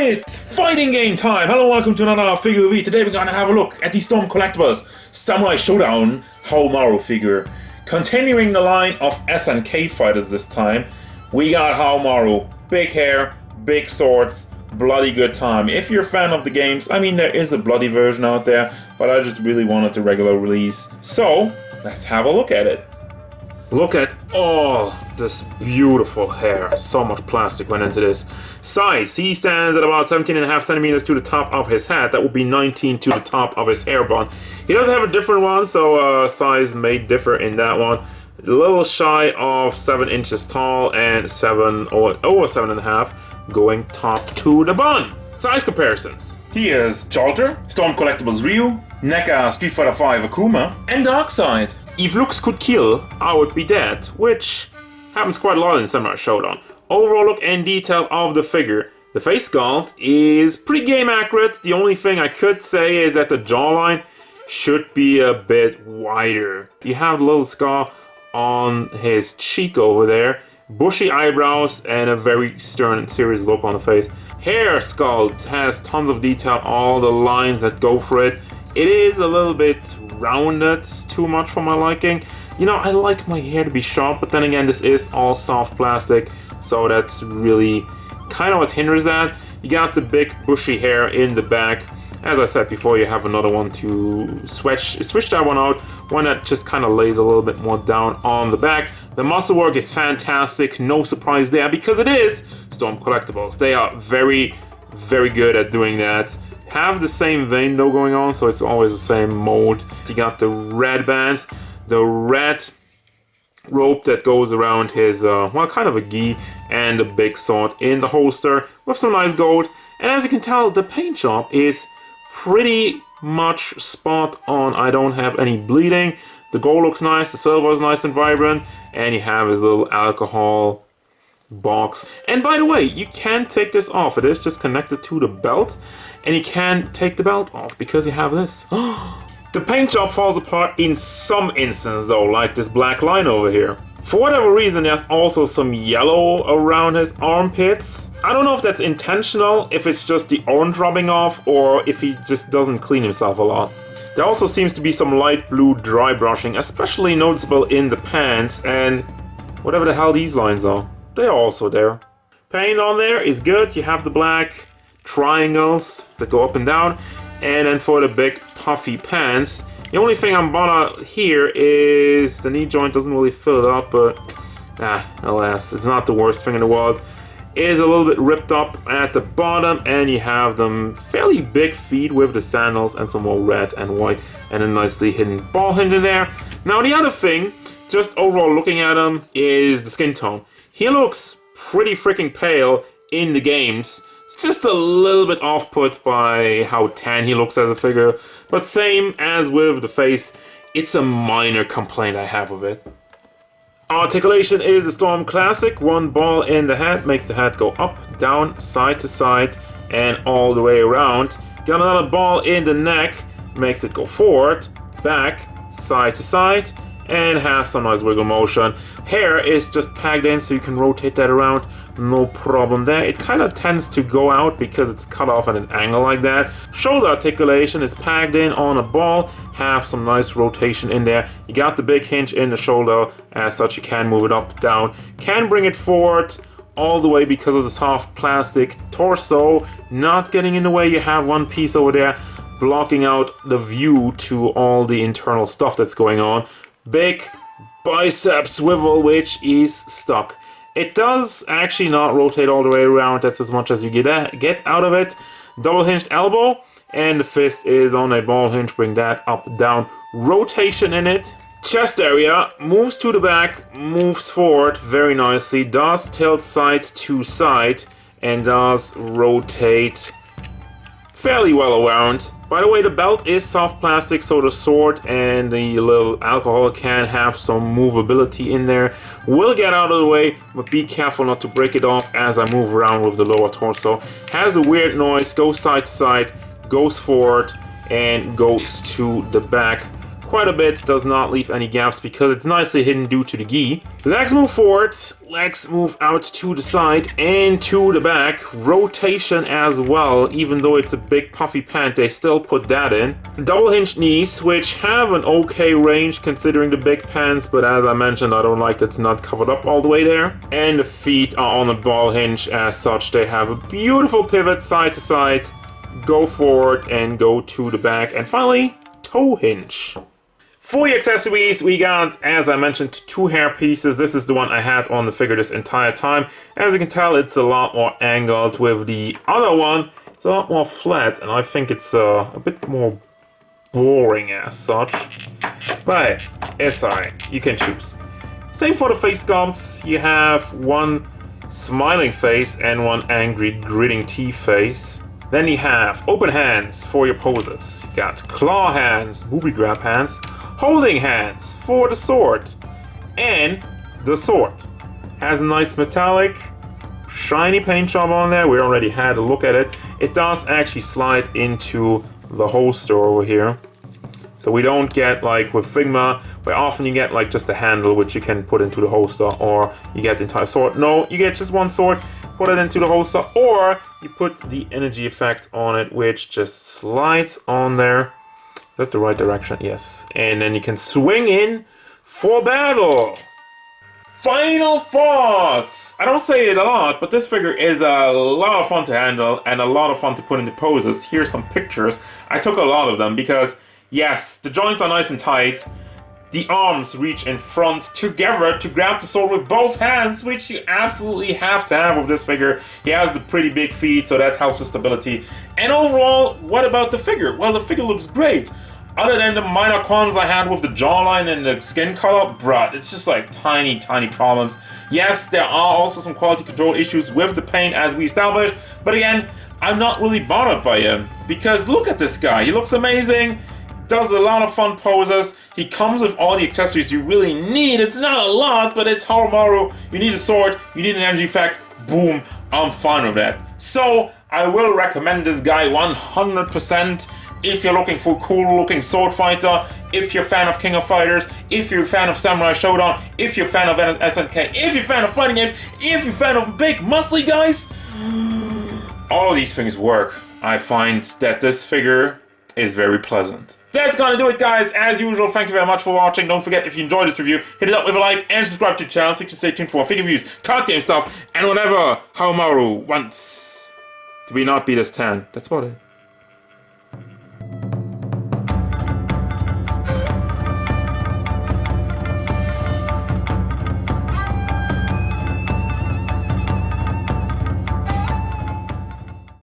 It's fighting game time! Hello and welcome to another figure review. Today we're going to have a look at the Storm Collectibles Samurai Shodown Haohmaru figure. Continuing the line of SNK fighters this time, we got Haohmaru. Big hair, big swords, bloody good time. If you're a fan of the games, I mean there is a bloody version out there, but I just really wanted the regular release. So, let's have a look at it. Look at all this beautiful hair. So much plastic went into this. Size, he stands at about 17.5 centimeters to the top of his head. That would be 19 to the top of his hair bun. He does have a different one, so size may differ in that one. A little shy of 7 inches tall and 7 or over 7.5 going top to the bun. Size comparisons. Here's Jolter, Storm Collectibles Ryu, NECA Street Fighter V Akuma, and Darkseid. If looks could kill, I would be dead, which happens quite a lot in Samurai Shodown. Overall look and detail of the figure. The face sculpt is pretty game accurate. The only thing I could say is that the jawline should be a bit wider. You have a little scar on his cheek over there, bushy eyebrows, and a very stern and serious look on the face. Hair sculpt has tons of detail, all the lines that go for it. It is a little bit rounded, too much for my liking. You know, I like my hair to be sharp, but then again, this is all soft plastic, so that's really kind of what hinders that. You got the big bushy hair in the back. As I said before, you have another one to switch that one out, one that just kind of lays a little bit more down on the back. The muscle work is fantastic, no surprise there, because it is Storm Collectibles. They are very, very good at doing that. Have the same vein though going on, so it's always the same mold. You got the red bands, the red rope that goes around his, well, kind of a gi, and a big sword in the holster with some nice gold. And as you can tell, the paint job is pretty much spot on. I don't have any bleeding. The gold looks nice, the silver is nice and vibrant, and you have his little alcohol box. And by the way, you can take this off. It is just connected to the belt, and you can take the belt off because you have this. The paint job falls apart in some instances though, like this black line over here. For whatever reason, there's also some yellow around his armpits. I don't know if that's intentional, if it's just the orange rubbing off, or if he just doesn't clean himself a lot. There also seems to be some light blue dry brushing, especially noticeable in the pants, and whatever the hell these lines are, they're also there. Paint on there is good. You have the black triangles that go up and down, and then for the big puffy pants, the only thing I'm bothered here is the knee joint doesn't really fill it up, but alas, it's not the worst thing in the world. It is a little bit ripped up at the bottom, and you have them fairly big feet with the sandals and some more red and white, and a nicely hidden ball hinge in there. Now the other thing, just overall looking at him, is the skin tone. He looks pretty freaking pale in the games. It's just a little bit off-put by how tan he looks as a figure, but same as with the face, it's a minor complaint I have with it. Articulation is a Storm classic. One ball in the head makes the head go up, down, side to side, and all the way around. Got another ball in the neck, makes it go forward, back, side to side, and have some nice wiggle motion. Hair is just tagged in so you can rotate that around, no problem there. It kind of tends to go out because it's cut off at an angle like that. Shoulder articulation is packed in on a ball, have some nice rotation in there. You got the big hinge in the shoulder, as such you can move it up, down, can bring it forward all the way because of the soft plastic torso not getting in the way. You have one piece over there blocking out the view to all the internal stuff that's going on. Big bicep swivel, which is stuck. It does actually not rotate all the way around. That's as much as you get out of it. Double hinged elbow, and the fist is on a ball hinge. Bring that up, down, rotation in it. Chest area moves to the back, moves forward very nicely, does tilt side to side, and does rotate fairly well around. By the way, the belt is soft plastic, so the sword and the little alcohol can have some movability in there. Will get out of the way, but be careful not to break it off as I move around with the lower torso. Has a weird noise, goes side to side, goes forward, and goes to the back quite a bit, does not leave any gaps because it's nicely hidden due to the gi. Legs move forward, legs move out to the side and to the back. Rotation as well, even though it's a big puffy pant, they still put that in. Double hinged knees, which have an okay range considering the big pants, but as I mentioned, I don't like that's not covered up all the way there. And the feet are on a ball hinge as such. They have a beautiful pivot side to side, go forward and go to the back, and finally, toe hinge. For the accessories, we got, as I mentioned, 2 hair pieces. This is the one I had on the figure this entire time. As you can tell, it's a lot more angled. With the other one, it's a lot more flat, and I think it's a bit more boring as such. But it's alright, you can choose. Same for the face sculpts. You have one smiling face and one angry, gritting teeth face. Then you have open hands for your poses. You got claw hands, booby grab hands, holding hands for the sword. And the sword has a nice metallic, shiny paint job on there. We already had a look at it. It does actually slide into the holster over here. So we don't get like with Figma, where often you get like just a handle which you can put into the holster, or you get the entire sword. No, you get just one sword, put it into the holster, or you put the energy effect on it, which just slides on there. Is that the right direction? Yes. And then you can swing in for battle. Final thoughts! I don't say it a lot, but this figure is a lot of fun to handle and a lot of fun to put into poses. Here's some pictures. I took a lot of them because, yes, the joints are nice and tight. The arms reach in front together to grab the sword with both hands, which you absolutely have to have with this figure. He has the pretty big feet, so that helps with stability. And overall, what about the figure? Well, the figure looks great. Other than the minor qualms I had with the jawline and the skin color, bruh, it's just like tiny, tiny problems. Yes, there are also some quality control issues with the paint as we established, but again, I'm not really bothered by him, because look at this guy, he looks amazing, does a lot of fun poses, he comes with all the accessories you really need. It's not a lot, but it's Haohmaru. You need a sword, you need an energy effect, boom, I'm fine with that. So, I will recommend this guy 100%. If you're looking for a cool looking sword fighter, if you're a fan of King of Fighters, if you're a fan of Samurai Shodown, if you're a fan of SNK, if you're a fan of fighting games, if you're a fan of big muscly guys, all of these things work. I find that this figure is very pleasant. That's gonna do it, guys. As usual, thank you very much for watching. Don't forget, if you enjoyed this review, hit it up with a like and subscribe to the channel so you can stay tuned for more figure reviews, card game stuff, and whatever Haohmaru wants to be not beat as 10. That's about it.